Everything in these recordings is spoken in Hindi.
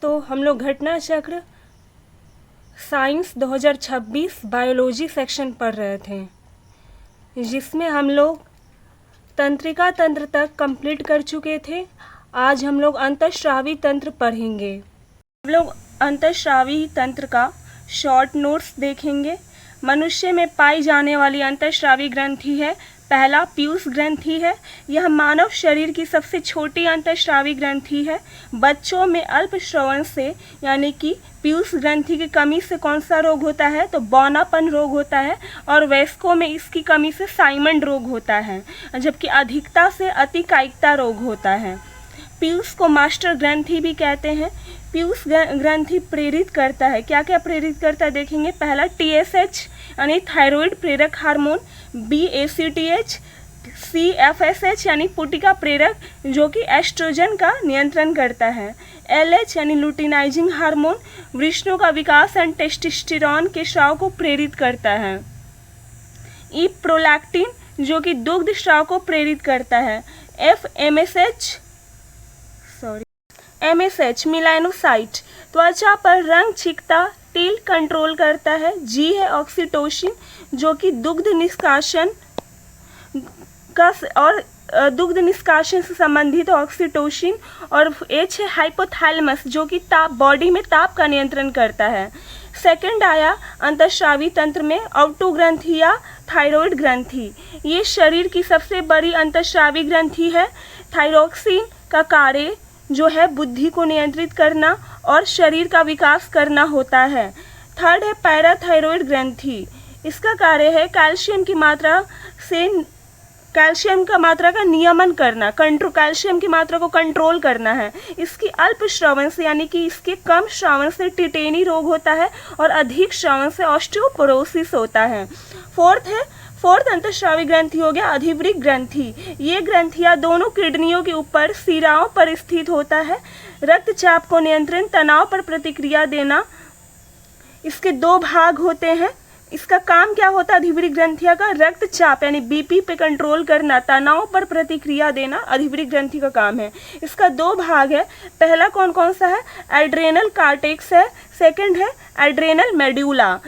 दोस्तों, हम लोग घटना चक्र साइंस 2026 बायोलॉजी सेक्शन पढ़ रहे थे, जिसमें हम लोग तंत्रिका तंत्र तक कंप्लीट कर चुके थे। आज हम लोग अंतःस्रावी तंत्र पढ़ेंगे। हम लोग अंतःस्रावी तंत्र का शॉर्ट नोट्स देखेंगे। मनुष्य में पाई जाने वाली अंतःस्रावी ग्रंथि है, पहला पीयूष ग्रंथि है। यह मानव शरीर की सबसे छोटी अंतःस्रावी ग्रंथि है। बच्चों में अल्प श्रवण से यानी कि पीयूष ग्रंथि की कमी से कौन सा रोग होता है, तो बौनापन रोग होता है। और वयस्कों में इसकी कमी से साइमंड रोग होता है, जबकि अधिकता से अतिकायिकता रोग होता है। पीयूष को मास्टर ग्रंथि भी कहते हैं। पीयूष ग्रंथि प्रेरित करता है, क्या क्या प्रेरित करता है देखेंगे। पहला TSH यानी थायराइड प्रेरक हार्मोन, BACTH, CFSH यानी पुटिका प्रेरक जो कि एस्ट्रोजन का नियंत्रण करता है। LH यानी लुटिनाइजिंग हार्मोन वृषणों का विकास एंड टेस्टोस्टेरोन के स्राव को प्रेरित करता है। E प्रोलैक्टिन जो कि दुग्ध स्राव को प्रेरित करता है। MSH मिलानोसाइट त्वचा पर रंग छिकता तिल कंट्रोल करता है। G है ऑक्सीटोसिन जो कि दुग्ध निष्कासन का और दुग्ध निष्कासन से संबंधित ऑक्सीटोसिन। और H है हाइपोथैलेमस जो कि बॉडी में ताप का नियंत्रण करता है। सेकंड आया अंतःस्रावी तंत्र में अवटु ग्रंथि या थायराइड ग्रंथि। ये शरीर की सबसे बड़ी अंतःस्रावी ग्रंथि है। थायरोक्सिन का कार्य जो है बुद्धि को नियंत्रित करना और शरीर का विकास करना होता है। थर्ड है पैराथायरॉयड ग्रंथि। इसका कार्य है कैल्शियम की मात्रा का नियमन करना, कैल्शियम की मात्रा को कंट्रोल करना है। इसकी अल्प श्रवण से यानी कि इसके कम श्रवण से टिटेनी रोग होता है और अधिक श्रवण से ऑस्टियोपोरोसिस होता है। फोर्थ अंतःस्रावी ग्रंथि हो गया अधिवृक्क ग्रंथि। ये ग्रंथियां दोनों किडनियों के ऊपर सिराओं पर स्थित होता है। रक्तचाप को नियंत्रण, तनाव पर प्रतिक्रिया देना। इसके दो भाग होते हैं। इसका काम क्या होता है अधिवृक्क ग्रंथिया का? रक्तचाप यानी BP पे कंट्रोल करना, तनाव पर प्रतिक्रिया देना अधिवृक्क ग्रंथि का काम है। इसका दो भाग है। पहला कौन कौन सा है? एड्रेनल कार्टेक्स है, सेकंड है एड्रेनल मेड्यूला।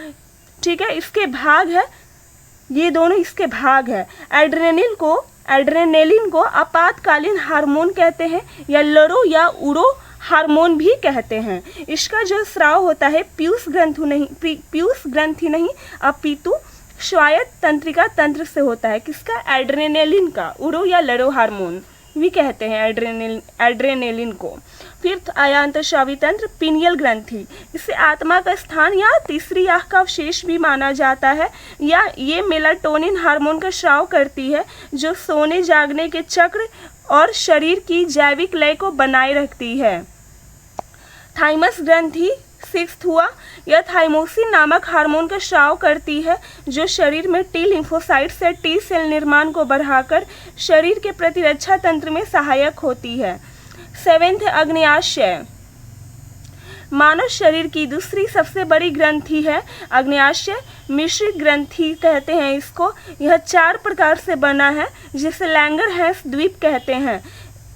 ठीक है, इसके भाग है, ये दोनों इसके भाग है। एड्रेनेलिन को आपातकालीन हार्मोन कहते हैं या लरो या उरो हार्मोन भी कहते हैं। इसका जो स्राव होता है पीयूष ग्रंथि नहीं अपितु स्वायत्त तंत्रिका तंत्र से होता है। किसका? एड्रेनेलिन का। उरो या लरो हार्मोन भी कहते हैं एड्रेनेलिन को। फिर आया अंतःस्रावी तंत्र पीनियल ग्रंथि। इसे आत्मा का स्थान या तीसरी आँख का अवशेष भी माना जाता है। या ये मेलाटोनिन हार्मोन का स्राव करती है जो सोने जागने के चक्र और शरीर की जैविक लय को बनाए रखती है। थाइमस ग्रंथि सिक्स्थ हुआ। यह थाइमोसिन नामक हार्मोन का स्राव करती है जो शरीर में टी लिम्फोसाइट से टी सेल निर्माण को बढ़ाकर शरीर के प्रतिरक्षा तंत्र में सहायक होती है। सेवेंथ अग्न्याशय मानव शरीर की दूसरी सबसे बड़ी ग्रंथि है। अग्न्याशय मिश्रित ग्रंथि कहते हैं इसको। यह 4 प्रकार से बना है जिसे लैंगरहैंस द्वीप कहते हैं।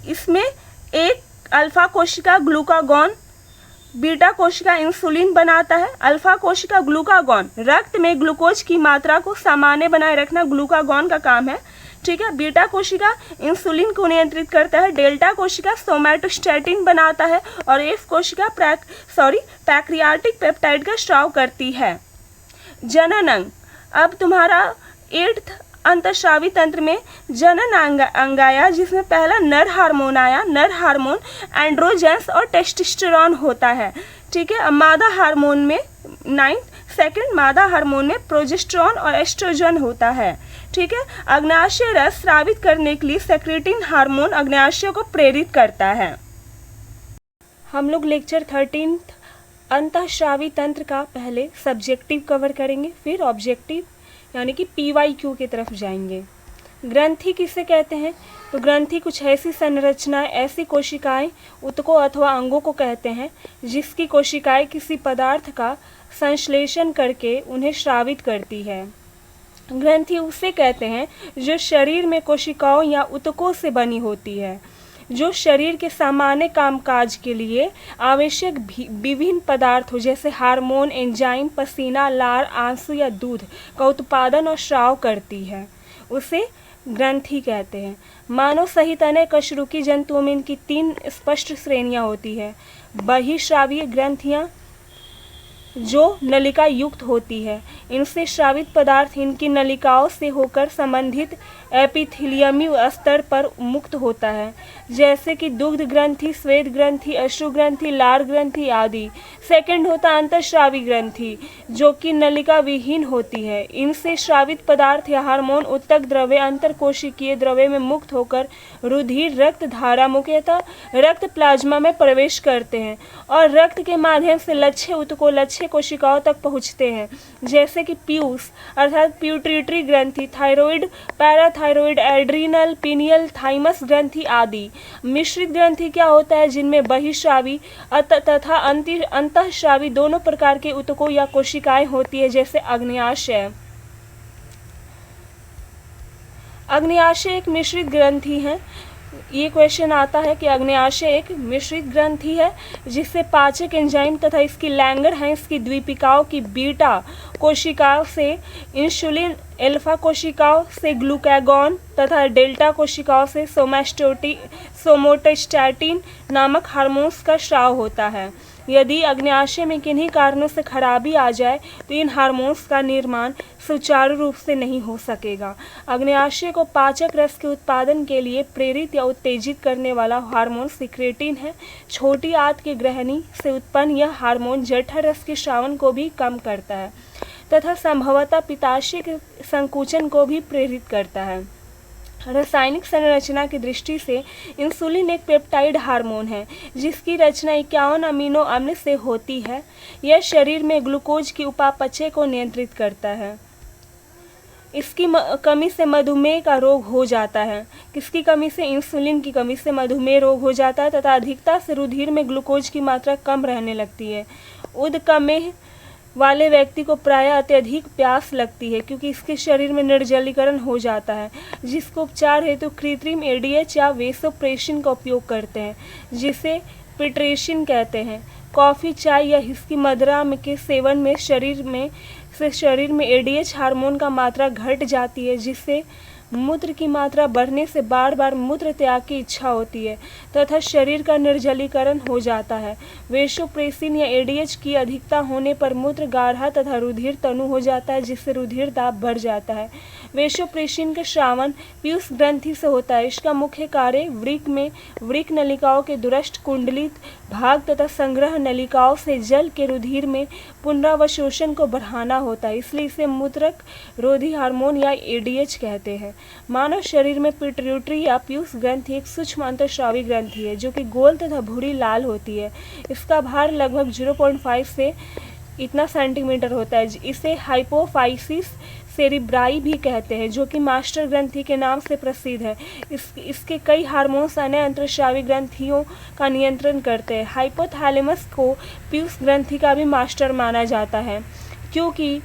इसमें एक अल्फा कोशिका ग्लूकागॉन, बीटा कोशिका इंसुलिन बनाता है। अल्फा कोशिका ग्लूकागॉन रक्त में ग्लूकोज की मात्रा को सामान्य बनाए रखना ग्लूकागॉन का काम है। ठीक है, बीटा कोशिका इंसुलिन को नियंत्रित करता है। डेल्टा कोशिका सोमैटोस्टैटिन बनाता है और एफ कोशिका पैक्रियाटिक पेप्टाइड का स्राव करती है। जनन अंग। अब तुम्हारा 8th अंतःस्रावी तंत्र में जनन अंग आया जिसमें पहला नर हार्मोन आया। नर हार्मोन एंड्रोजेंस और टेस्टोस्टेरोन होता है। ठीक है, मादा हार्मोन में 9th सेकंड मादा हार्मोन में प्रोजेस्टेरोन और एस्ट्रोजन होता है। ठीक है, अग्न्याशय रस स्रावित करने के लिए सेक्रेटिन हार्मोन अग्न्याशय को प्रेरित करता है। हम लोग लेक्चर 13 अंतःस्रावी तंत्र का पहले सब्जेक्टिव कवर करेंगे, फिर ऑब्जेक्टिव यानी कि PYQ की तरफ जाएंगे। ग्रंथि किसे कहते हैं? तो ग्रंथि कुछ ऐसी संरचनाएं, ऐसी कोशिकाएं, ऊतकों अथवा अंगों को कहते हैं जिसकी कोशिकाएं किसी पदार्थ का संश्लेषण करके उन्हें स्रावित करती है। ग्रंथि उसे कहते हैं जो शरीर में कोशिकाओं या ऊतकों से बनी होती है। जो शरीर के सामान्य कामकाज के लिए आवश्यक विभिन्न पदार्थों जैसे हार्मोन, एंजाइम, पसीना, लार, आंसू या दूध का उत्पादन और स्राव करती है, उसे ग्रंथि कहते हैं। मानव सहित अनेक कशेरुकी जंतुओं में इनकी 3 स्पष्ट श्रेणियां होती है। बहिःस्रावीय ग्रंथियां जो नलिका युक्त होती है, इनसे स्रावित पदार्थ इनकी नलिकाओं से होकर संबंधित एपिथेलियमी स्तर पर मुक्त होता है, जैसे कि दुग्ध ग्रंथि, श्वेत ग्रंथि, अश्रु ग्रंथि, लार ग्रंथि आदि। सेकंड होता अंतःस्रावी ग्रंथि, जो कि नलिका विहीन होती है। इनसे स्रावित पदार्थ या हार्मोन उत्तक द्रव्य अंतरकोशिकीय द्रव्य में मुक्त होकर रुधिर, रक्त धारा, मुख्यतः रक्त प्लाज्मा में प्रवेश करते हैं और रक्त के माध्यम से लक्ष्य ऊतकों, लक्ष्य कोशिकाओं तक पहुंचते हैं, जैसे कि पीयूष अर्थात पिट्यूटरी ग्रंथि, thyroid, parathyroid, adrenal, pineal, thymus ग्रंथि आदि। मिश्रित ग्रंथि क्या होता है, जिनमें बहिःस्रावी तथा अंतःस्रावी दोनों प्रकार के ऊतकों या कोशिकाएं होती है, जैसे अग्न्याशय। अग्न्याशय एक मिश्रित ग्रंथि है। ये क्वेश्चन आता है कि अग्न्याशय एक मिश्रित ग्रंथि है जिससे पाचक एंजाइम तथा इसकी लैंगरहैंस की द्वीपिकाओं की बीटा कोशिकाओं से इंसुलिन, अल्फा कोशिकाओं से ग्लूकागॉन तथा डेल्टा कोशिकाओं से सोमाटोस्टैटिन नामक हार्मोन्स का स्राव होता है। यदि अग्न्याशय में किन्हीं कारणों से खराबी आ जाए तो इन हार्मोन्स का निर्माण सुचारू रूप से नहीं हो सकेगा। अग्न्याशय को पाचक रस के उत्पादन के लिए प्रेरित या उत्तेजित करने वाला हार्मोन सिक्रेटिन है। छोटी आंत की ग्रहणी से उत्पन्न यह हार्मोन जठर रस के स्रावन को भी कम करता है तथा संभवतः पित्ताशय के संकुचन को भी प्रेरित करता है। रासायनिक संरचना की दृष्टि से इंसुलिन एक पेप्टाइड हार्मोन है जिसकी रचना 51 अमीनो अम्ल से होती है। यह शरीर में ग्लूकोज की उपापचय को नियंत्रित करता है। इसकी कमी से मधुमेह का रोग हो जाता है। किसकी कमी से? इंसुलिन की कमी से मधुमेह रोग हो जाता है तथा अधिकता से रुधिर में ग्लूकोज की मात्रा कम रहने लगती है। उदकमेह वाले व्यक्ति को प्रायः अत्यधिक प्यास लगती है क्योंकि इसके शरीर में निर्जलीकरण हो जाता है, जिसको उपचार हेतु कृत्रिम एडीएच या वेसोप्रेसिन का उपयोग करते हैं, जिसे पिट्रेसिन कहते हैं। कॉफ़ी, चाय या इसकी मदिरा के सेवन में शरीर में एडीएच हार्मोन का मात्रा घट जाती है, जिससे मूत्र की मात्रा बढ़ने से बार बार मूत्र त्याग की इच्छा होती है तथा शरीर का निर्जलीकरण हो जाता है। वेसोप्रेसिन या एडीएच की अधिकता होने पर मूत्र गाढ़ा तथा रुधिर तनु हो जाता है, जिससे रुधिर दाब बढ़ जाता है। वेसोप्रेसिन का स्रावन पीयूष ग्रंथि से होता है। इसका मुख्य कार्य वृक्क नलिकाओं के दुरस्थ कुंडलित भाग तथा संग्रह नलिकाओं से जल के रुधिर में पुनरावशोषण को बढ़ाना होता है, इसलिए इसे मूत्रक रोधी हार्मोन या एडीएच कहते हैं। मानव शरीर में पिट्यूटरी या पीयूष ग्रंथि एक सूक्ष्म अंतःस्रावी ग्रंथि है जो कि गोल तथा भूरी लाल होती है। इसका भार लगभग 0.5 से इतना सेंटीमीटर होता है। इसे हाइपोफाइसिस सेरिब्राई भी कहते हैं, जो कि मास्टर ग्रंथि के नाम से प्रसिद्ध है। इसके कई हार्मोन्स अन्य अंतःस्रावी ग्रंथियों का नियंत्रण करते हैं। हाइपोथैलेमस को पीयूष ग्रंथि का भी मास्टर माना जाता है क्योंकि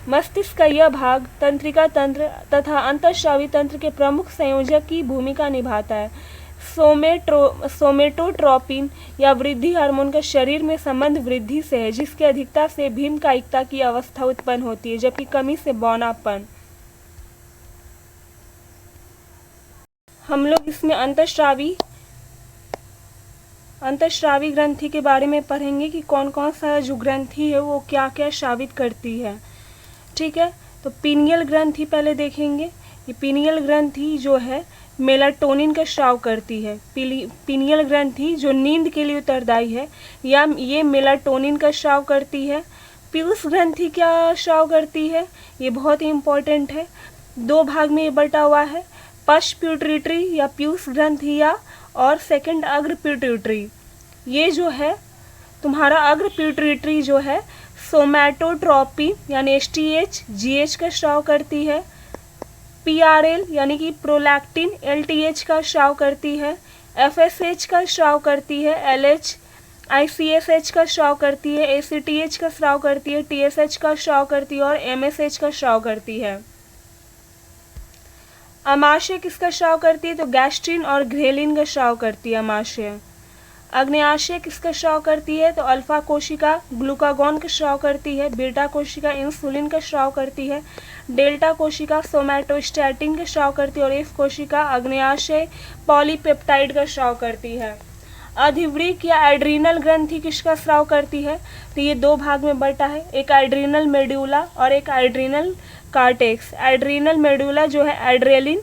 मस्तिष्क का यह भाग तंत्रिका तंत्र तथा अंतःस्रावी तंत्र के प्रमुख संयोजक की भूमिका निभाता है। सोमेटोट्रोपिन या वृद्धि हार्मोन का शरीर में संबंध वृद्धि से है, जिसकी अधिकता से भीमकायिकता की अवस्था उत्पन्न होती है, जबकि कमी से बौनापन। हम लोग इसमें अंतःस्रावी ग्रंथि के बारे में पढ़ेंगे कि कौन कौन सा जो ग्रंथि है वो क्या क्या स्रावित करती है। ठीक है, तो पीनियल ग्रंथि पहले देखेंगे। ये पीनियल ग्रंथि जो है मेलाटोनिन का स्राव करती है। पीनियल ग्रंथि जो नींद के लिए उत्तरदायी है या ये मेलाटोनिन का स्राव करती है। पीयूष ग्रंथि क्या स्राव करती है, ये बहुत ही इम्पोर्टेंट है। 2 भाग में ये बटा हुआ है, पश्च पिट्यूटरी या पीयूष ग्रंथि या और सेकंड अग्र पिट्यूटरी। ये जो है तुम्हारा अग्र पिट्यूटरी जो है सोमैटोट्रोपिन यानी एसटीएच जीएच का स्राव करती है। पीआरएल यानी कि प्रोलैक्टिन एलटीएच का स्राव करती है। एफएसएच का स्राव करती है। एलएच आईसीएसएच का स्राव करती है। एसीटीएच का स्राव करती है। टीएसएच का स्राव करती है और एमएसएच का स्राव करती है। अमाशय किसका स्राव करती है? तो गैस्ट्रिन और घ्रेलिन का स्राव करती है अमाशय। अग्न्याशय किसका स्राव करती है? तो अल्फा कोशिका ग्लूकागॉन का स्राव करती है, बीटा कोशिका इंसुलिन का स्राव करती है, डेल्टा कोशिका सोमैटोस्टैटिन का स्राव करती है और एफ कोशिका अग्न्याशय पॉलीपेप्टाइड का स्राव करती है। अधिवृक्क या एड्रीनल ग्रंथि किसका स्राव करती है? तो ये दो भाग में बटा है, एक एड्रीनल मेड्यूला और एक एड्रीनल कार्टेक्स। एड्रीनल मेड्यूला जो है एड्रेलिन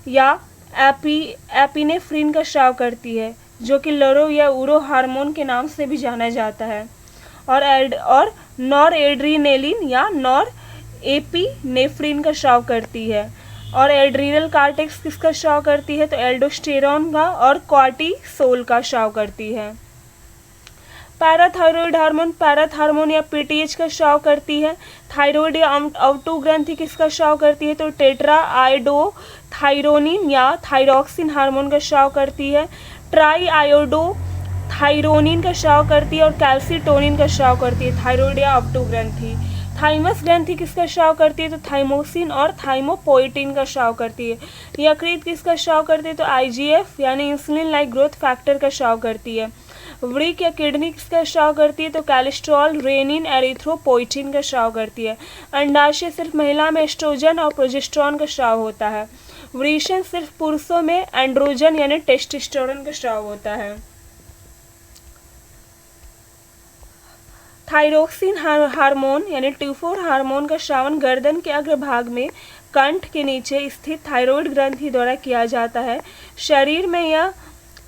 या एपिनेफ्रिन का स्राव करती है, जो कि लरो या उरो हार्मोन के नाम से भी जाना जाता है, और नॉर एड्रीनेलिन या नॉर एपिनेफ्रिन का स्राव करती है। और एड्रीनल कार्टेक्स किसका स्राव करती है? तो एल्डोस्टेरॉन का और कॉर्टिसोल का स्राव करती है। पैराथायरॉयड हार्मोन या पीटीएच का स्राव करती है। थायरॉयड या अवटू ग्रंथि किसका स्राव करती है? तो टेट्रा आयोडोथायरोनिन या थायरॉक्सिन हार्मोन का स्राव करती है। ट्राई आयोडोथायरोनिन का स्राव करती है और कैल्सिटोनिन का स्राव करती है थायरॉयड या अवटू ग्रंथि। थाइमस ग्रंथि किसका स्राव करती है? तो थाइमोसिन और थाइमोपोएटिन का स्राव करती है। यकृत किसका स्राव करती है? तो आईजीएफ यानी इंसुलिन लाइक ग्रोथ फैक्टर का स्राव करती है। वृक्क या किडनी किसका स्राव करती है? तो कोलेस्ट्रॉल रेनिन एरिथ्रोपोइटिन का स्राव करती है। अंडाशय सिर्फ महिला में एस्ट्रोजन और प्रोजेस्टेरॉन का स्राव होता है। वृषण सिर्फ पुरुषों में एंड्रोजन यानी टेस्टोस्टेरोन का स्राव होता है। थायरोक्सिन हार्मोन यानी T4 हार्मोन का स्रावन गर्दन के अग्रभाग में कंठ के नीचे स्थित थायरॉयड ग्रंथि द्वारा किया जाता है। शरीर में यह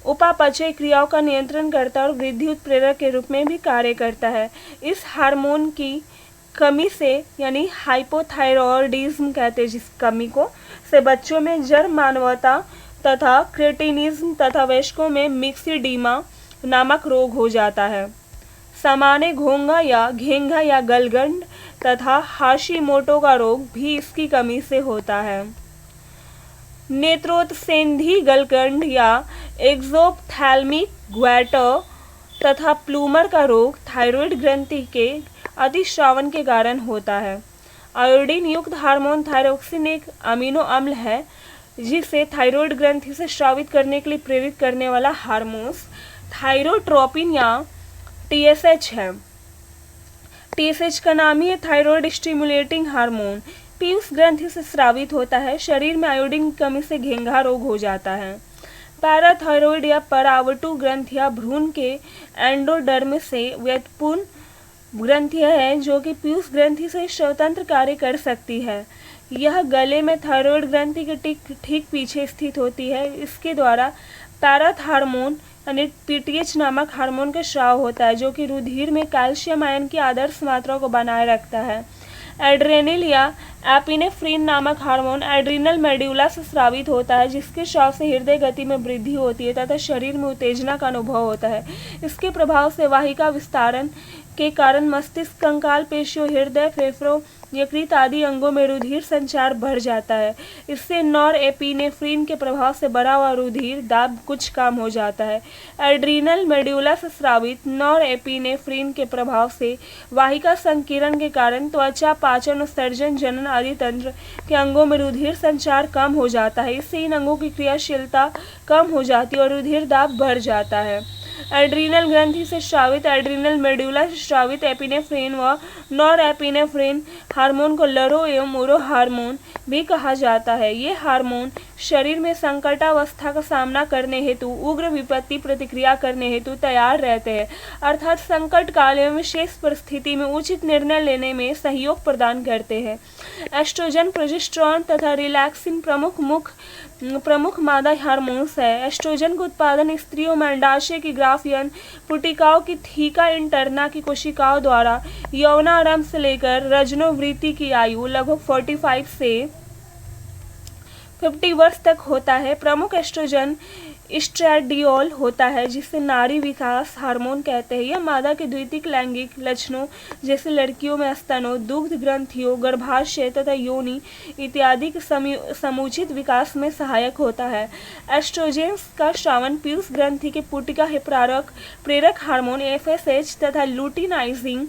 उपापचय क्रियाओं का नियंत्रण करता है और वृद्धि उत्प्रेरक के रूप में भी कार्य करता है। इस हार्मोन की कमी से यानी हाइपोथायरॉयडिज्म कहते हैं जिस कमी को, से बच्चों में जर्मानवता तथा क्रेटिनिज्म तथा वयस्कों में मिक्सिडीमा नामक रोग हो जाता है। सामान्य घेंघा या गलगंड तथा हाशिमोटो का रोग भी इसकी कमी से होता है। नेत्रोत्सेंधी गलगंड या एक्सोप्थैल्मिक ग्वैटर तथा प्लूमर का रोग थायरॉयड ग्रंथि के अतिस्रावन के कारण होता है। आयोडीन युक्त हार्मोन थायरोक्सिन एक अमीनो अम्ल है जिसे थायरॉयड ग्रंथि से स्रावित करने के लिए प्रेरित करने वाला हार्मोन्स थायरोट्रोपिन या TSH है। TSH का नाम ही है थायरॉयड स्टिमुलेटिंग हार्मोन। पीयूष ग्रंथि से स्रावित होता है। शरीर में आयोडीन की कमी से घेंघा रोग हो जाता है। पैराथायरॉयड या परावटु ग्रंथियां भ्रूण के एंडोडर्म से व्युत्पन्न ग्रंथियां हैं जो कि पीयूष ग्रंथि से स्वतंत्र कार्य कर सकती है। यह गले में थायरॉयड ग्रंथि के ठीक पीछे स्थित होती है। इसके द्वारा पैराथार्मोन यानी पीटीएच नामक हार्मोन का स्राव होता है जो कि रुधिर में कैल्शियम आयन की आदर्श मात्रा को बनाए रखता है। एड्रेनिल या एपिनेफ्रिन नामक हार्मोन एड्रीनल मेड्यूला से स्रावित होता है जिसके स्राव से हृदय गति में वृद्धि होती है तथा शरीर में उत्तेजना का अनुभव होता है। इसके प्रभाव से वाहिका विस्तारण के कारण मस्तिष्क, कंकाल पेशियों, हृदय, फेफड़ों, यकृत आदि अंगों में रुधिर संचार बढ़ जाता है। इससे नॉर एपिनेफ्रिन के प्रभाव से बढ़ा हुआ रुधिर दाब कुछ कम हो जाता है। एड्रीनल मेड्यूला से स्रावित नॉर एपिनेफ्रिन के प्रभाव से वाहिका संकीर्ण के कारण त्वचा, पाचन, उत्सर्जन, जनन आदि तंत्र के अंगों में रुधिर संचार कम हो जाता है। इससे इन अंगों की क्रियाशीलता कम हो जाती है और रुधिर दाब बढ़ जाता है। एड्रीनल ग्रंथि से स्रावित एड्रीनल मेड्यूला से स्रावित एपिनेफ्रिन व नॉर एपिनेफ्रिन हार्मोन को लरो एवं उरो हार्मोन भी कहा जाता है। ये हार्मोन शरीर में संकटावस्था का सामना करने हेतु, उग्र विपत्ति प्रतिक्रिया करने हेतु तैयार रहते हैं, अर्थात संकट काल एवं विशेष परिस्थिति में उचित निर्णय लेने में सहयोग प्रदान करते हैं। एस्ट्रोजन, प्रोजेस्टेरॉन तथा रिलैक्सिन प्रमुख मादा हार्मोन्स है। एस्ट्रोजन का उत्पादन स्त्रियों में अंडाशय की ग्राफ्यन पुटिकाओं की थीका इंटरना की कोशिकाओं द्वारा यौनारंभ से लेकर रजनोवृत्ति की आयु लगभग 45 से 50 वर्ष तक होता है। प्रमुख एस्ट्रोजन एस्ट्राडियोल होता है जिसे नारी विकास हार्मोन कहते हैं। यह मादा के द्वितीयक लैंगिक लक्षणों जैसे लड़कियों में स्तनों, दुग्ध ग्रंथियों, गर्भाशय तथा योनि इत्यादि के समुचित विकास में सहायक होता है। एस्ट्रोजेंस का स्रावन पीयूष ग्रंथि के पुटिका प्रेरक हार्मोन FSH तथा लुटिनाइजिंग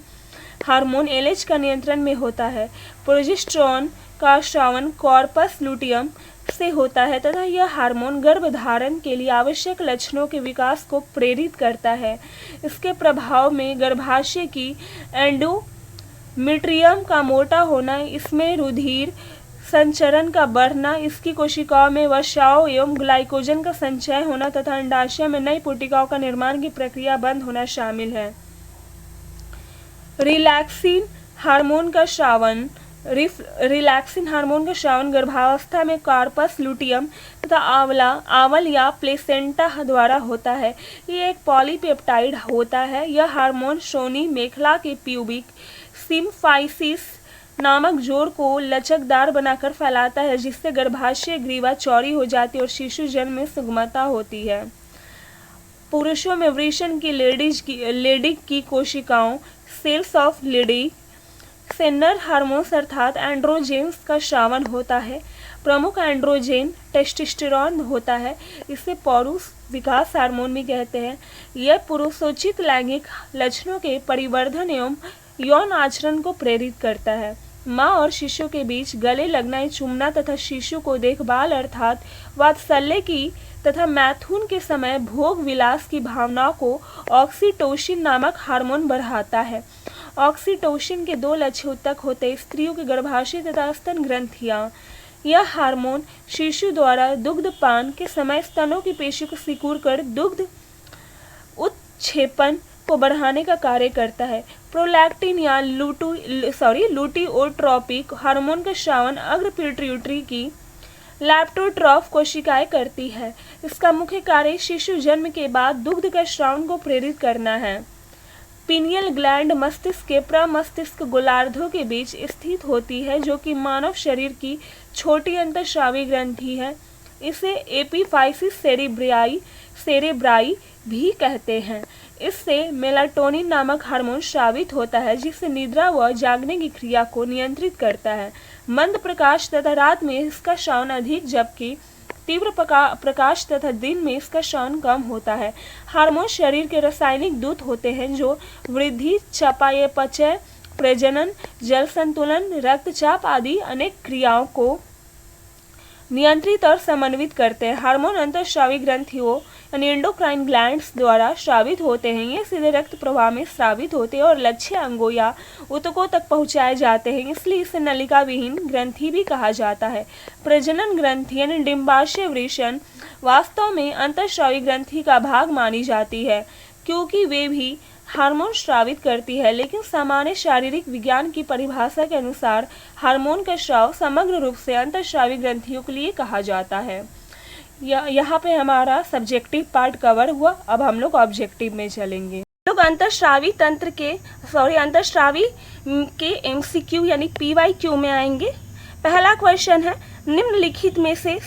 हार्मोन LH का नियंत्रण में होता है। प्रोजेस्टेरॉन का स्रावन कॉर्पस लुटियम से होता है तथा यह हार्मोन गर्भधारण के लिए आवश्यक लक्षणों के विकास को प्रेरित करता है। इसके प्रभाव में गर्भाशय की एंडोमेट्रियम का मोटा होना, इसमें रुधिर संचरण का बढ़ना, इसकी कोशिकाओं में वसाओं एवं ग्लाइकोजन का संचय होना तथा अंडाशय में नई पुटिकाओं का निर्माण की प्रक्रिया बंद होना शामिल है। रिलैक्सिन हार्मोन का स्रावन गर्भावस्था में कार्पस लुटियम तथा आवल या प्लेसेंटा द्वारा होता है। ये एक पॉलीपेप्टाइड होता है। यह हार्मोन श्रोणि मेखला के प्यूबिक सिम्फाइसिस नामक जोड़ को लचकदार बनाकर फैलाता है, जिससे गर्भाशय ग्रीवा चौड़ी हो जाती है और शिशु जन्म में सुगमता होती है। पुरुषों में वृषण की लेडी की कोशिकाओं सेल्स ऑफ लेडी से नर हार्मोन्स अर्थात एंड्रोजेंस का स्रावन होता है। प्रमुख एंड्रोजेन टेस्टोस्टेरोन होता है। इसे पौरुष विकास हार्मोन भी कहते हैं। यह पुरुषोचित लैंगिक लक्षणों के परिवर्धन एवं यौन आचरण को प्रेरित करता है। माँ और शिशु के बीच गले लगना, चूमना तथा शिशु को देखभाल अर्थात वात्सल्य की तथा मैथुन के समय भोग विलास की भावनाओं को ऑक्सीटोसिन नामक हार्मोन बढ़ाता है। ऑक्सीटोसिन के 2 लक्ष्योतक होते हैं, स्त्रियों के गर्भाशय तथा स्तन ग्रंथियां। यह हार्मोन शिशु द्वारा दुग्धपान के समय स्तनों की पेशी को सिकुड़ कर दुग्ध उत्क्षेपण को बढ़ाने का कार्य करता है। प्रोलैक्टिन या लुटियोट्रोपिक हार्मोन का स्रावन अग्र पिट्यूटरी की लैप्टोट्रॉफ कोशिकाएं करती है। इसका मुख्य कार्य शिशु जन्म के बाद दुग्ध का स्रावन को प्रेरित करना है। पीनियल ग्लैंड मस्तिष्क के प्रमस्तिष्क गोलार्धों के बीच स्थित होती है, जो कि मानव शरीर की छोटी अंतःस्रावी ग्रंथि है। इसे एपिफाइसिस सेरेब्राई भी कहते हैं। इससे मेलाटोनिन नामक हार्मोन स्रावित होता है, जिससे निद्रा व जागने की क्रिया को नियंत्रित करता है। मंद प्रकाश तथा रात में इसका स्रावन अधिक, जबकि तीव्र प्रकाश तथा दिन में इसका स्रावन कम होता है। हार्मोन शरीर के रासायनिक दूत होते हैं, जो वृद्धि, चयापचय, प्रजनन, जल संतुलन, रक्तचाप आदि अनेक क्रियाओं को नियंत्रित और समन्वित करते हैं। हार्मोन अंतःस्रावी ग्रंथियों यानी एंडोक्राइन ग्लैंड्स द्वारा स्रावित होते हैं। ये सीधे रक्त प्रवाह में स्रावित होते हैं और लक्ष्य अंगों या ऊतकों तक पहुंचाए जाते हैं, इसलिए इसे नलिका विहीन ग्रंथि भी कहा जाता है। प्रजनन ग्रंथि यानी डिंबाशय वृषण वास्तव में अंतःस्रावी ग्रंथि का भाग मानी जाती है, क्योंकि वे भी हार्मोन स्रावित करती है, लेकिन सामान्य शारीरिक विज्ञान की परिभाषा के अनुसार हार्मोन का स्राव समग्र रूप से अंतःस्रावी ग्रंथियों के लिए कहा जाता है। यहाँ पे हमारा सब्जेक्टिव पार्ट कवर हुआ। अब हम लोग ऑब्जेक्टिव में चलेंगे। लोग अंतःस्रावी के MCQ यानी PYQ में आएंगे। पहला क्वेश्चन है, निम्नलिखित में से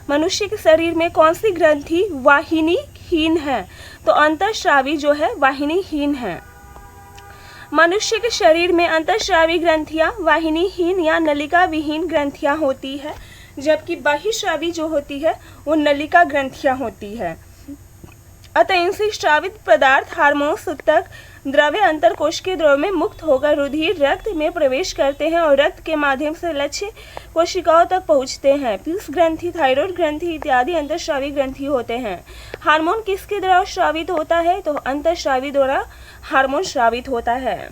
मनुष्य के शरीर में कौन सी ग्रंथि वाहिनीहीन है? तो अंतःस्रावी जो है वाहिनीहीन है। मनुष्य के शरीर में अंतःस्रावी ग्रंथियां वाहिनीहीन या नलिका विहीन ग्रंथियां होती है, जबकि बहिःस्रावी जो होती है वो नलिका ग्रंथियां होती है। अतः इनसे स्रावित पदार्थ हार्मोन सूतक द्रव्य अंतरकोशिकीय द्रव्य में मुक्त होकर रुधिर रक्त में प्रवेश करते हैं और रक्त के माध्यम से लक्ष्य कोशिकाओं तक पहुंचते हैं। पीयूष ग्रंथि, थायराइड ग्रंथि इत्यादि अंतःस्रावी ग्रंथि होते हैं। हार्मोन किसके द्वारा स्रावित होता है? तो अंतःस्रावी द्वारा हार्मोन स्रावित होता है।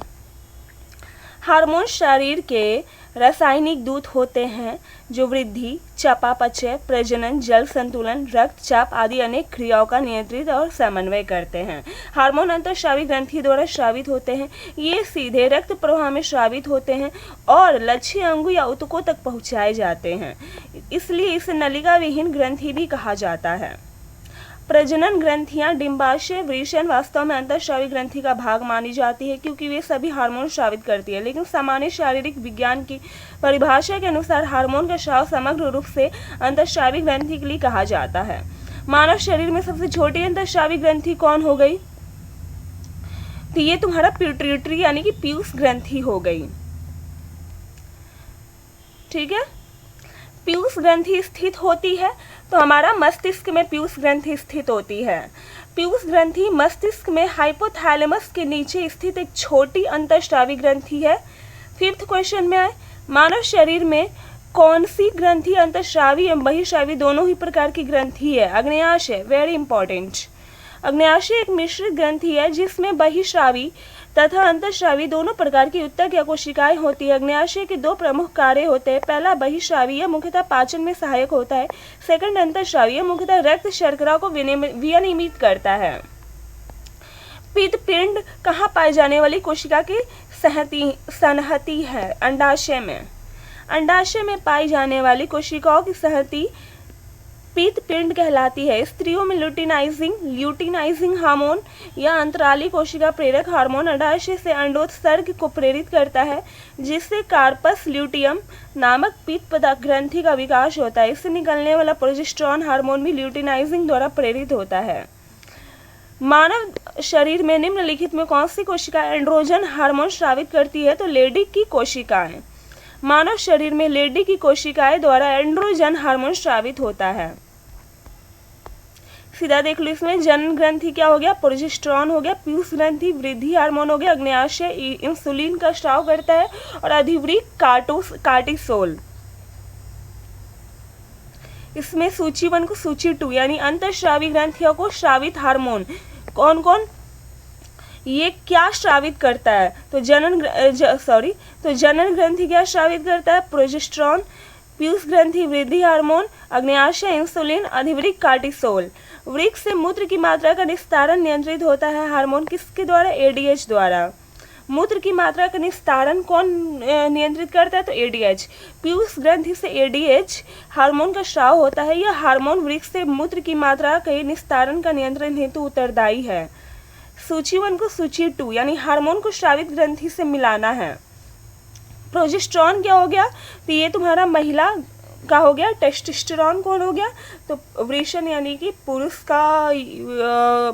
हार्मोन शरीर के रासायनिक दूत होते हैं, जो वृद्धि, चयापचय, प्रजनन, जल संतुलन, रक्तचाप आदि अनेक क्रियाओं का नियंत्रित और समन्वय करते हैं। हार्मोन अंतःस्रावी ग्रंथि द्वारा स्रावित होते हैं। ये सीधे रक्त प्रवाह में स्रावित होते हैं और लक्ष्य अंगों या ऊतकों तक पहुंचाए जाते हैं, इसलिए इसे नलिका विहीन ग्रंथि भी कहा जाता है। प्रजनन ग्रंथियां डिंबाशय वृषण वास्तव में अंतःस्रावी ग्रंथि का भाग मानी जाती है, क्योंकि वे सभी हार्मोन स्रावित करती है, लेकिन सामान्य शारीरिक विज्ञान की परिभाषा के अनुसार हार्मोन का स्राव समग्र रूप से अंतःस्रावी ग्रंथि के लिए कहा जाता है। मानव शरीर में सबसे छोटी अंतःस्रावी ग्रंथि कौन हो गई? तो ये तुम्हारा पिट्यूटरी यानी कि पीयूष ग्रंथि हो गई। ठीक है, पीयूष ग्रंथि स्थित होती है तो हमारा मस्तिष्क में पीयूष ग्रंथि स्थित होती है। पीयूष ग्रंथि मस्तिष्क में हाइपोथैलेमस के नीचे स्थित एक छोटी अंतःस्रावी ग्रंथि है। 5th क्वेश्चन में आए, मानव शरीर में कौन सी ग्रंथि अंतःस्रावी एवं बहिःस्रावी दोनों ही प्रकार की ग्रंथि है? अग्न्याशय, वेरी इंपॉर्टेंट। अग्न्याशय एक मिश्रित ग्रंथि है जिसमें बहिःस्रावी तथा अंतःस्रावी दोनों प्रकार की उत्तक या कोशिकाएं होती है। अग्न्याशय के दो प्रमुख कार्य होते हैं। पहला, बहिःस्रावी, यह मुख्यतः पाचन में सहायक होता है। सेकंड, अंतःस्रावी, यह मुख्यतः रक्त शर्करा को विनियमित करता है। पित्त पिंड कहाँ पाए जाने वाली कोशिका की संहति है? अंडाशय में। अंडाशय में पाई जाने वाली कोशिकाओं की संहति पित्त पिंड कहलाती है। स्त्रियों में ल्यूटिनाइजिंग हार्मोन या अंतराली कोशिका प्रेरक हार्मोन अंडाशय से अंडोत्सर्ग को प्रेरित करता है, जिससे कार्पस ल्यूटियम नामक पित्त ग्रंथि का विकास होता है। इससे निकलने वाला प्रोजेस्टेरॉन हार्मोन भी ल्यूटिनाइजिंग द्वारा प्रेरित होता है। मानव शरीर में निम्नलिखित में कौन सी कोशिका एंड्रोजन हार्मोन स्रावित करती है? तो लेडी की कोशिकाएं। मानव शरीर में लेडी की कोशिकाएं द्वारा एंड्रोजन हार्मोन स्रावित होता है। सीधा देख लो, इसमें जनन ग्रंथि क्या हो गया? प्रोजेस्टेरॉन हो गया। पीयूष ग्रंथि वृद्धि हार्मोन हो गया। अग्न्याशय इंसुलिन का स्राव करता है। और अधिवृक्क कार्टिसोल। इसमें सूची 1 को सूची 2 यानी अंतःस्रावी ग्रंथियों को स्रावित हार्मोन कौन कौन ये क्या स्रावित करता है? तो जनन ग्रंथि क्या स्रावित करता है? प्रोजेस्टेरॉन। पीयूष ग्रंथि वृद्धि हार्मोन। अग्न्याशय इंसुलिन। अधिवृक्क कार्टिसोल। वृक्क से मूत्र की मात्रा का निस्तारण नियंत्रित होता है हार्मोन किसके द्वारा? एडीएच द्वारा। मूत्र की मात्रा का निस्तारण कौन नियंत्रित करता है? तो एडीएच। पीयूष ग्रंथि से एडीएच हार्मोन का स्राव होता है। यह हार्मोन वृक्क से मूत्र की मात्रा के निस्तारण का नियंत्रण हेतु उत्तरदायी है। सूची 1 को सूची 2 यानी हार्मोन को स्रावित ग्रंथि से मिलाना है। प्रोजेस्टेरॉन क्या हो गया? तो ये तुम्हारा महिला का हो गया। टेस्टोस्टेरॉन कौन हो गया? तो वृषण यानी कि पुरुष का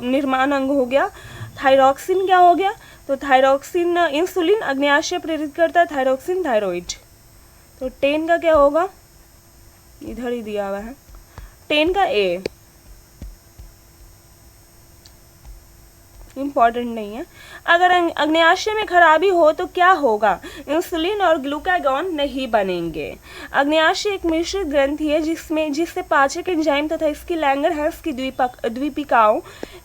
निर्माण अंग हो गया। थायरॉक्सिन क्या हो गया? तो थायरॉक्सिन इंसुलिन अग्न्याशय प्रेरित करता है। Thyroxine thyroid. तो 10 का क्या होगा? इधर ही दिया हुआ है। 10 का ए इम्पॉर्टेंट नहीं है। अगर अग्न्याशय में खराबी हो तो क्या होगा? इंसुलिन और ग्लूकागॉन नहीं बनेंगे। अग्न्याशय एक मिश्रित ग्रंथि है जिससे पाचक एंजाइम तथा इसकी लैंगरहैंस की द्वीपिकाओं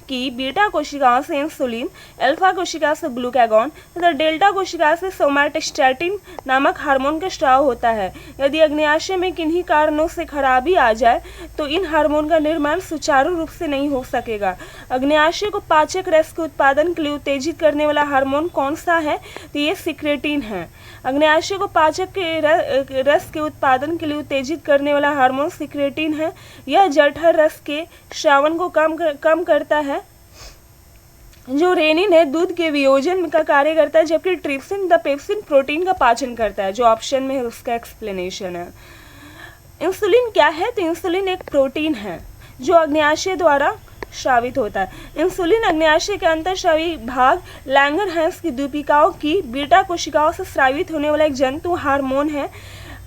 की बीटा कोशिकाओं से इंसुलिन, अल्फा कोशिका से ग्लूकागॉन तथा डेल्टा कोशिका से सोमैटोस्टैटिन नामक हार्मोन का स्राव होता है। यदि अग्न्याशय में किन्हीं कारणों से खराबी आ जाए तो इन हार्मोन का निर्माण सुचारू रूप से नहीं हो सकेगा। अग्न्याशय को पाचक रस के उत्पादन के लिए उत्तेजित करने वाला हार्मोन कौन सा है? तो ये सिक्रेटिन है। अग्न्याशय को पाचक के रस के उत्पादन के लिए उत्तेजित करने वाला हार्मोन सिक्रेटिन है। यह जठर रस के श्रावण को कम करता है। जो रेनिन है दूध के वियोजन का कार्य करता है, जबकि ट्रिप्सिन द पेप्सिन प्रोटीन का पाचन करता है। जो ऑप्शन में है उसका एक्सप्लेनेशन है। इंसुलिन क्या है? तो इंसुलिन एक प्रोटीन है जो अग्न्याशय द्वारा स्रावित होता है। इंसुलिन अग्न्याशय के अंतःस्रावी भाग लैंगरहैंस की द्वीपिकाओं की बीटा कोशिकाओं से स्रावित होने वाला एक जंतु हार्मोन है।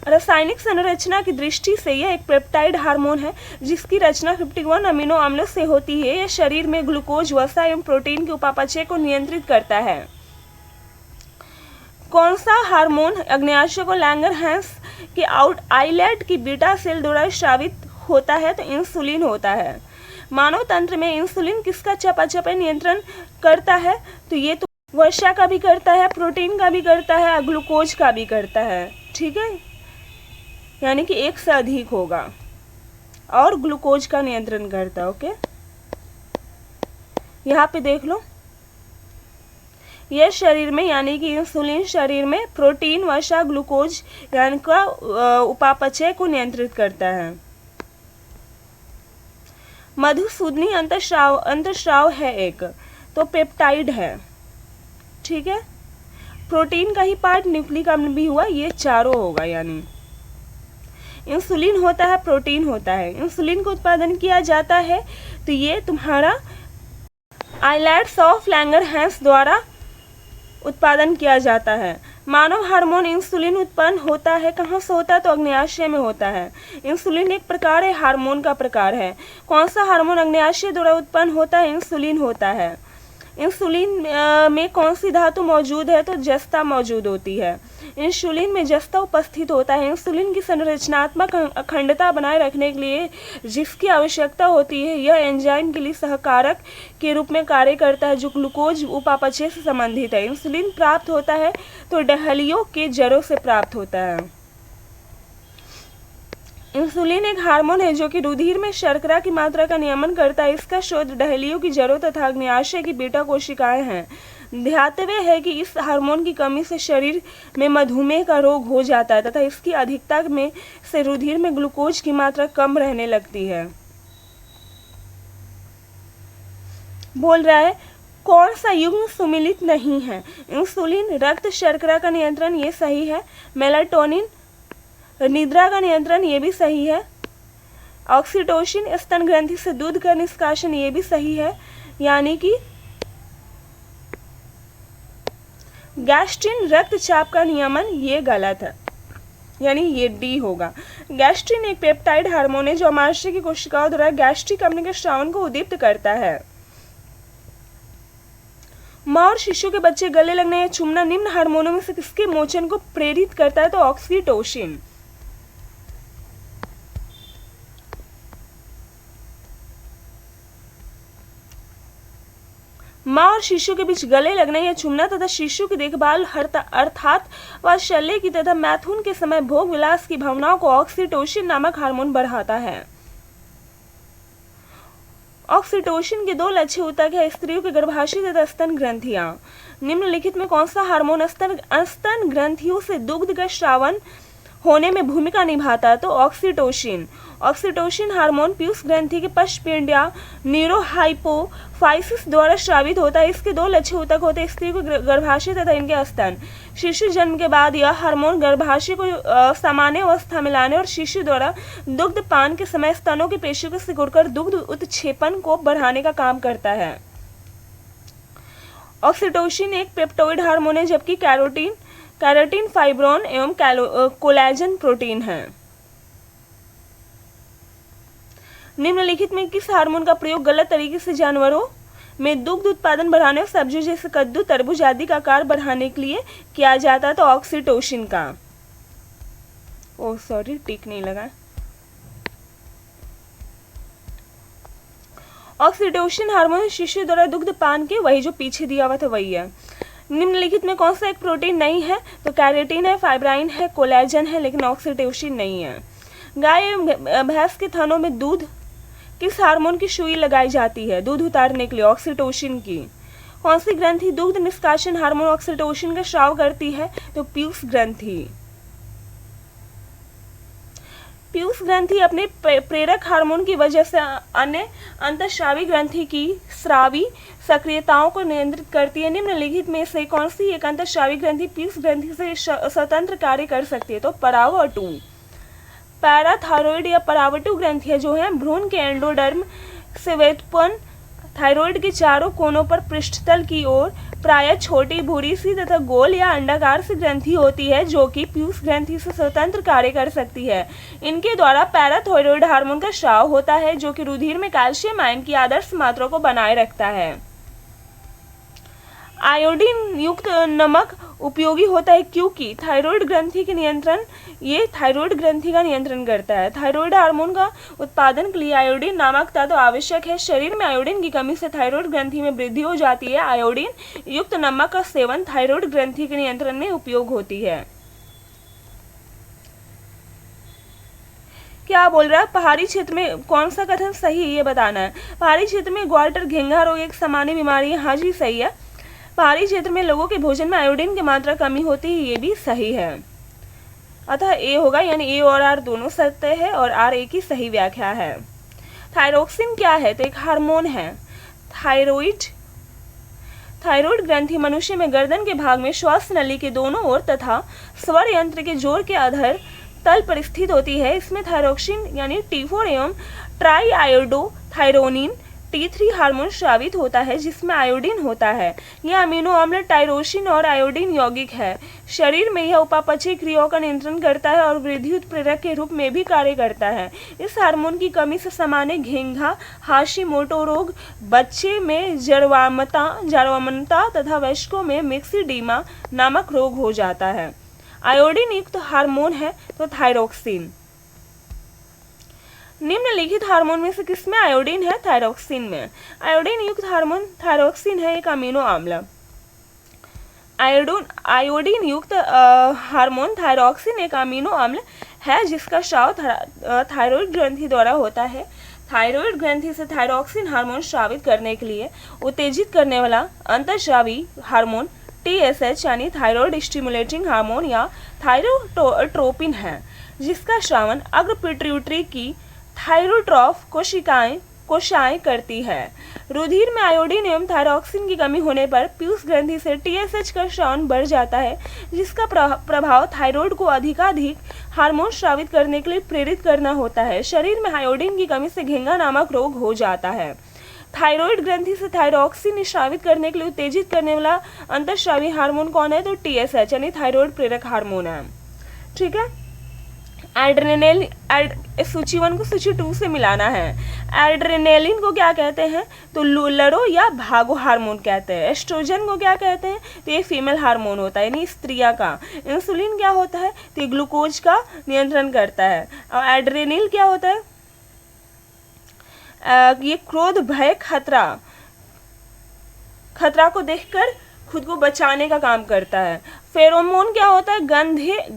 रासायनिक संरचना की दृष्टि से यह एक पेप्टाइड हार्मोन है जिसकी रचना 51 अमीनो अम्लों से होती है। यह शरीर में ग्लूकोज, वसा एवं प्रोटीन के उपापचय को नियंत्रित करता है। कौन सा हार्मोन अग्न्याशय को लैंगरहैंस के आइलेट की बीटा सेल द्वारा स्रावित होता है? तो इंसुलिन होता है। मानव तंत्र में इंसुलिन किसका चयापचय नियंत्रण करता है? तो ये तो वसा का भी करता है, प्रोटीन का भी करता है, ग्लूकोज का भी करता है। ठीक है, यानी कि एक से अधिक होगा और ग्लूकोज का नियंत्रण करता है। ओके, यहाँ पे देख लो, यह शरीर में यानी कि इंसुलिन शरीर में प्रोटीन, वसा, ग्लूकोज यानी का उपापचय को नियंत्रित करता है। मधुसूदनी अंतःस्राव है एक, तो पेप्टाइड है। ठीक है, प्रोटीन का ही पार्ट न्यूक्लिक अम्ल भी हुआ, ये चारों होगा। यानी इंसुलिन होता है, प्रोटीन होता है। इंसुलिन का उत्पादन किया जाता है तो ये तुम्हारा आइलेट्स ऑफ लैंगरहैंस द्वारा उत्पादन किया जाता है। मानव हार्मोन इंसुलिन उत्पन्न होता है कहाँ से होता है? तो अग्न्याशय में होता है। इंसुलिन एक प्रकार है, हार्मोन का प्रकार है। कौन सा हार्मोन अग्न्याशय द्वारा उत्पन्न होता है? इंसुलिन होता है। इंसुलिन में कौन सी धातु मौजूद है? तो जस्ता मौजूद होती है। इंसुलिन में जस्ता उपस्थित होता है। इंसुलिन की संरचनात्मक अखंडता बनाए रखने के लिए जिसकी आवश्यकता होती है, यह एंजाइम के लिए सहकारक के रूप में कार्य करता है जो ग्लूकोज उपापचय से संबंधित है। इंसुलिन प्राप्त होता है तो डहलियों के जड़ों से प्राप्त होता है। इंसुलिन एक हार्मोन है जो कि रुधिर में शर्करा की मात्रा का नियमन करता है। इसका स्रोत डहलियों की जड़ों तथा अग्न्याशय की बीटा कोशिकाएं हैं। ध्यातव्य है कि इस हार्मोन की कमी से शरीर में मधुमेह का रोग हो जाता है तथा इसकी अधिकता में से रुधिर में ग्लूकोज की मात्रा कम रहने लगती है। बोल रहा है कौन सा युग्म सुमिलित नहीं है? इंसुलिन रक्त शर्करा का नियंत्रण, ये सही है। मेलाटोनिन निद्रा का नियंत्रण, ये भी सही है। ऑक्सीटोसिन स्तन ग्रंथि से दूध का निष्कासन, ये भी सही है। यानी कि गैस्ट्रिन रक्तचाप का नियमन, ये गलत है, यानी ये डी होगा। गैस्ट्रिन एक पेप्टाइड हार्मोन है जो अमाशय की कोशिकाओं द्वारा गैस्ट्रिक अम्ल के स्रावन को उद्दीप्त करता है। माँ और शिशु के बच्चे गले लगने या चूमना निम्न हार्मोनों में से किसके मोचन को प्रेरित करता है? तो ऑक्सीटोसिन। माँ और शिशु के बीच गले लगना या चूमना तथा शिशु की देखभाल अर्थात वात्सल्य की तथा मैथुन के समय भोग विलास की भावनाओं को ऑक्सीटोसिन नामक हार्मोन बढ़ाता है। ऑक्सीटोसिन के दो लक्ष्य ऊतक है, स्त्रियों के गर्भाशय तथा स्तन ग्रंथियां। निम्नलिखित में कौन सा हार्मोन स्तन ग्रंथियों से दुग्ध का स्रावन होने में भूमिका निभाता है? तो ऑक्सीटोसिन। ऑक्सीटोसिन हार्मोन पीयूष ग्रंथि के पश्चपिंड या न्यूरोहाइपोफाइसिस द्वारा स्रावित होता है। इसके दो लक्ष्य ऊतक होते हैं, स्त्री को गर्भाशय तथा इनके स्तन। शिशु जन्म के बाद यह हार्मोन गर्भाशय को सामान्य अवस्था में लाने और शिशु द्वारा दुग्ध पान के समय स्तनों की पेशियों को सिकुड़कर दुग्ध उत्क्षेपण को बढ़ाने का काम करता है। ऑक्सीटोसिन एक पेप्टोइड हार्मोन है जबकि कैरोटीन फाइब्रोन एवं कोलेजन प्रोटीन है। निम्नलिखित में किस हार्मोन का प्रयोग गलत तरीके से जानवरों में दुग्ध उत्पादन बढ़ाने और सब्जियों जैसे कद्दू तरबूज आदि का आकार बढ़ाने के लिए किया जाता है? तो ऑक्सीटोसिन का। ओह सॉरी, टिक नहीं लगा। ऑक्सीटोसिन हार्मोन शिशु द्वारा दुग्ध पान के, वही जो पीछे दिया हुआ था वही है। निम्नलिखित में कौन सा एक प्रोटीन नहीं है? तो कैरेटिन है, फाइब्राइन है, कोलेजन है, लेकिन ऑक्सीटोसिन नहीं है। गाय एवं भैंस के थनों में दूध किस हार्मोन की सुई लगाई जाती है दूध उतारने के लिए? ऑक्सीटोसिन की। कौन सी ग्रंथि दुग्ध निष्कासन हार्मोन ऑक्सीटोसिन का स्राव करती है? तो पीयूष ग्रंथि। पीयूष ग्रंथि अपने प्रेरक हार्मोन की वजह से अन्य अंतःस्रावी ग्रंथि की स्रावी सक्रियताओं को नियंत्रित करती है। निम्नलिखित में से कौन सी एक अंतःस्रावी ग्रंथि पीयूष ग्रंथि से स्वतंत्र कार्य कर सकती है? तो परावटु। पैराथायरॉइड या परावटु ग्रंथियां जो है भ्रूण के एंडोडर्म से व्युत्पन्न थायराइड के चारों कोनों पर पृष्ठतल की ओर प्रायः छोटी भूरी सी तथा गोल या अंडाकार सी ग्रंथि होती है जो कि पीयूष ग्रंथि से स्वतंत्र कार्य कर सकती है। इनके द्वारा पैराथायरॉइड हार्मोन का स्राव होता है जो कि रुधिर में कैल्शियम आयन की आदर्श मात्रा को बनाए रखता है। आयोडीन युक्त नमक उपयोगी होता है क्योंकि थायराइड ग्रंथि के नियंत्रण, ये थायराइड ग्रंथि का नियंत्रण करता है। थायराइड हार्मोन का उत्पादन के लिए आयोडीन नामक तत्व आवश्यक है। शरीर में आयोडीन की कमी से थायराइड ग्रंथि में वृद्धि हो जाती है। आयोडीन युक्त नमक का सेवन थायराइड ग्रंथि के नियंत्रण में उपयोग होती है। क्या बोल रहा है? पहाड़ी क्षेत्र में कौन सा कथन सही है ये बताना है। पहाड़ी क्षेत्र में ग्वाल्टर घेंघा रोग एक सामान्य बीमारी है। हाँ जी सही है। पहाड़ी क्षेत्र में लोगों के भोजन में आयोडीन की मात्रा कमी होती है, ये भी सही है। अतः ए होगा, यानी ए और आर दोनों सत्य है और आर ए की सही व्याख्या है। थायरोक्सिन क्या है? तो एक हार्मोन है। थायराइड ग्रंथि मनुष्य में गर्दन के भाग में श्वास नली के दोनों ओर तथा स्वर यंत्र के जोड़ के अधर तल पर स्थित होती है। इसमें थायरोक्सिन यानी T4 एवं try iodo thyronine T3 hormone स्रावित होता है जिसमें आयोडीन होता है। यह अमीनो अम्ल टायरोसिन और आयोडीन यौगिक है। शरीर में यह उपापचय क्रियाओं का नियंत्रण करता है और वृद्धि उत्प्रेरक के रूप में भी कार्य करता है। इस हार्मोन की कमी से सामान्य घेंघा, हाशिमोटो रोग, बच्चे में जरावमनता तथा वयस्कों में मिक्सिडीमा नामक रोग हो जाता है। आयोडीन युक्त हार्मोन है तो थायरोक्सिन। निम्नलिखित हार्मोन में से किसमें आयोडीन है? थायरोक्सिन में। आयोडीन युक्त हार्मोन थायरोक्सिन है एक अमीनो अम्ल। आयोडीन युक्त हार्मोन थायरोक्सिन एक अमीनो अम्ल है जिसका स्राव थायराइड ग्रंथि द्वारा होता है। थायराइड ग्रंथि से थायरोक्सिन हार्मोन स्रावित करने के लिए उत्तेजित करने वाला अंतःस्रावी हार्मोन TSH यानी थायराइड स्टिमुलेटिंग हार्मोन या थायरोट्रोपिन है, जिसका स्रावन अग्र पिट्यूटरी की थायरोट्रॉफ कोशिकाएं करती है। रुधिर में आयोडीन एवं थायरोक्सिन की कमी होने पर पीयूष ग्रंथि से TSH का स्रावन बढ़ जाता है, जिसका प्रभाव थायराइड को अधिकाधिक हार्मोन स्रावित करने के लिए प्रेरित करना होता है। शरीर में आयोडीन की कमी से घेंगा नामक रोग हो जाता है। थायराइड ग्रंथि से थायरोक्सिन स्रावित करने के लिए उत्तेजित करने वाला अंतःस्रावी हार्मोन कौन है? तो TSH यानी थायराइड प्रेरक हार्मोन है। ठीक है। एड्रेनलिन, सूची 1 को सूची 2 से मिलाना है। एड्रेनलिन को क्या कहते हैं? तो लड़ो या भागो हार्मोन कहते हैं। एस्ट्रोजन को क्या कहते हैं? तो ये फीमेल हार्मोन होता है यानी स्त्रियां का। इंसुलिन क्या होता है? तो ये ग्लूकोज का नियंत्रण करता है। और एड्रेनल क्या होता है? ये क्रोध, भय, खतरा को देखकर खुद को बचाने का काम करता है। फेरोमोन क्या होता है?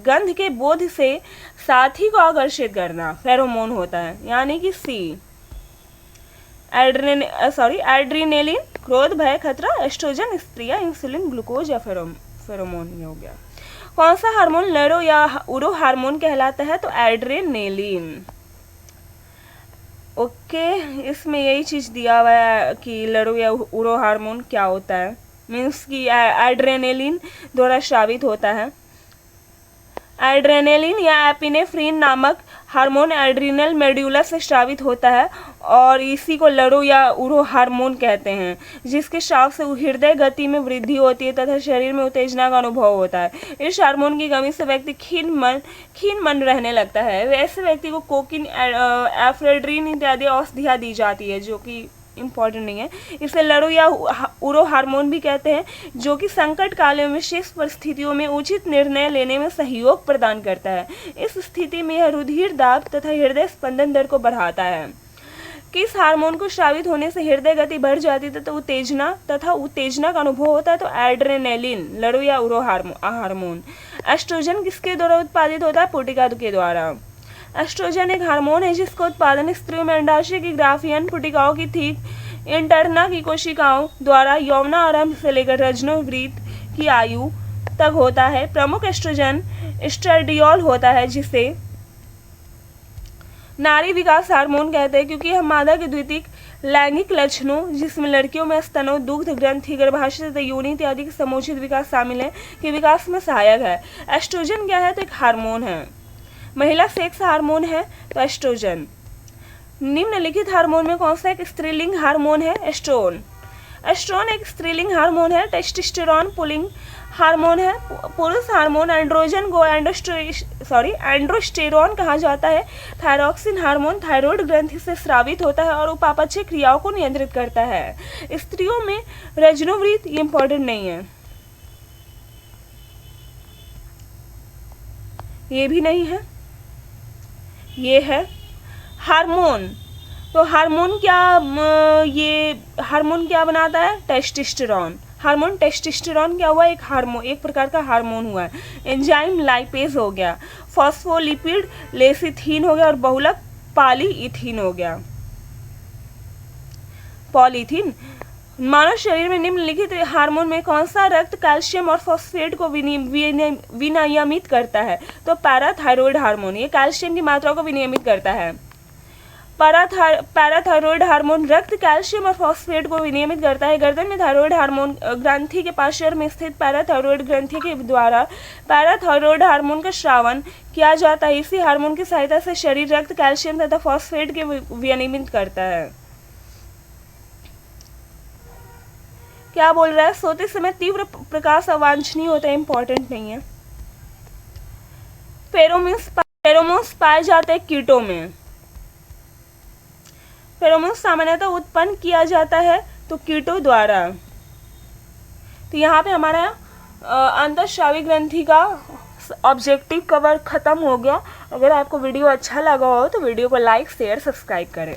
गंध के बोध से साथी को आकर्षित करना फेरोमोन होता है, यानी कि सी। एड्रेनलिन क्रोध, भय, खतरा, एस्ट्रोजन स्त्रियां, इंसुलिन ग्लूकोज या फेरोमोन ये हो गया। कौन सा हार्मोन लड़ो या उड़ो हार्मोन कहलाता है? तो एड्रेनलिन। ओके, इसमें यही चीज दिया हुआ है कि लड़ो या उड़ो हार्मोन क्या होता है, मीन्स कि एड्रेनलिन द्वारा स्रावित होता है। एड्रेनलिन या एपिनेफ्रिन नामक हार्मोन एड्रिनल मेड्यूला से स्रावित होता है और इसी को लड़ो या उड़ो हार्मोन कहते हैं, जिसके स्राव से हृदय गति में वृद्धि होती है तथा शरीर में उत्तेजना का अनुभव होता है। इस हार्मोन की कमी से व्यक्ति खीन मन रहने लगता है। ऐसे व्यक्ति को कोकिन, एफ्रेड्रिन इत्यादि औषधियाँ दी जाती है, जो कि इम्पॉर्टेंट नहीं है। इसे लड़ो या उड़ो हार्मोन भी कहते हैं, जो कि संकट काल में विशेष परिस्थितियों में उचित निर्णय लेने में सहयोग प्रदान करता है। इस स्थिति में यह रुधिर दाब तथा हृदय स्पंदन दर को बढ़ाता है। किस हार्मोन को स्रावित होने से हृदय गति बढ़ जाती है तो उत्तेजना का अनुभव होता है? तो एड्रेनलिन, लड़ो या उड़ो हार्मोन। एस्ट्रोजन किसके द्वारा उत्पादित होता है? पुटिका के द्वारा। एस्ट्रोजन एक हार्मोन है जिसका उत्पादन स्त्रियों में अंडाशय की ग्राफियन पुटिकाओं की थिक इंटरना की कोशिकाओं द्वारा यौवना आरंभ से लेकर रजनोवृत्त की आयु तक होता है। प्रमुख एस्ट्रोजन एस्ट्राडियोल होता है, जिसे नारी विकास हार्मोन कहते हैं, क्योंकि यह मादा के द्वितीयक लैंगिक लक्षणों, जिसमें लड़कियों में स्तनों, दुग्ध ग्रंथि, गर्भाशय तथा योनि इत्यादि के समुचित विकास शामिल है, के विकास में सहायक है। एस्ट्रोजन क्या है? तो एक हार्मोन है। महिला सेक्स हार्मोन है तो एस्ट्रोजन। निम्नलिखित हार्मोन में कौन सा एक स्त्रीलिंग हार्मोन है? एस्ट्रोन। एस्ट्रोन एक स्त्रीलिंग हार्मोन है। टेस्टोस्टेरोन पुल्लिंग हार्मोन है। पुरुष हार्मोन एंड्रोजन को एंड्रोस्टेरोन कहा जाता है। थायरोक्सिन हार्मोन थायराइड ग्रंथि से स्रावित होता है और उपापचय क्रियाओं को नियंत्रित करता है। स्त्रियों में रजनोवृत्त इम्पोर्टेंट नहीं है, ये भी नहीं है, ये है हार्मोन। तो हार्मोन क्या बनाता है? टेस्टोस्टेरोन। हार्मोन टेस्टोस्टेरोन क्या हुआ? एक प्रकार का हार्मोन हुआ है। एंजाइम लाइपेज हो गया, फॉस्फोलिपिड लेसिथीन हो गया और बहुलक पॉलीइथीन हो गया। पॉलीथीन। मानव शरीर में निम्नलिखित हार्मोन में कौन सा रक्त कैल्शियम और फॉस्फेट को विनियमित करता है? तो पैराथायरॉयड हार्मोन, ये कैल्शियम की मात्रा को विनियमित करता है। पैराथायरॉयड हार्मोन रक्त कैल्शियम और फॉस्फेट को विनियमित करता है। गर्दन में थायरॉयड हार्मोन ग्रंथि के पार्श्व में स्थित पैराथायरॉयड ग्रंथि के द्वारा पैराथायरॉयड हार्मोन का स्रावन किया जाता है। इसी हार्मोन की सहायता से शरीर रक्त कैल्शियम तथा फॉस्फेट के विनियमित करता है। क्या बोल रहा है? सोते समय तीव्र प्रकाश अवांछनीय होता है, इंपॉर्टेंट नहीं है। फेरोमोन्स पाए जाते हैं कीटों में। फेरोमोन्स सामान्यतः उत्पन्न किया जाता है तो कीटों द्वारा। तो यहाँ पे हमारा अंतःस्रावी ग्रंथि का ऑब्जेक्टिव कवर ख़त्म हो गया। अगर आपको वीडियो अच्छा लगा हो तो वीडियो को लाइक शेयर सब्सक्राइब करें।